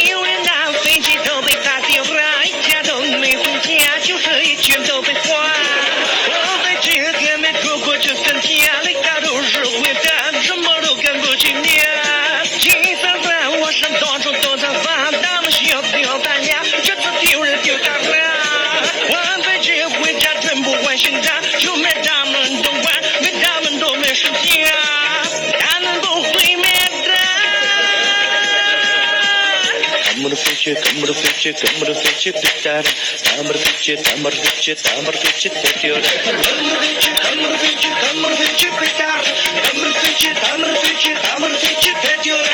有人拿飞机都被打掉了，一家都没回家，就是一全都被花。我在这个没出过这3天，那家都是回答，什么都干不起你。金三三，我是到处都在发，他们笑掉大牙，这次丢人丢大了。我在这回家真不关心他，就没他们都管，没他们都没事情啊，他们不会灭的。Kamu fikir, kamu fikir, kamu fikir bitar. Kamu fikir, kamu fikir, kamu fikir tertidur. Kamu fikir, kamu fikir, kamu fikir bitar. Kamu fikir, kamu fikir, kamu fikir tertidur.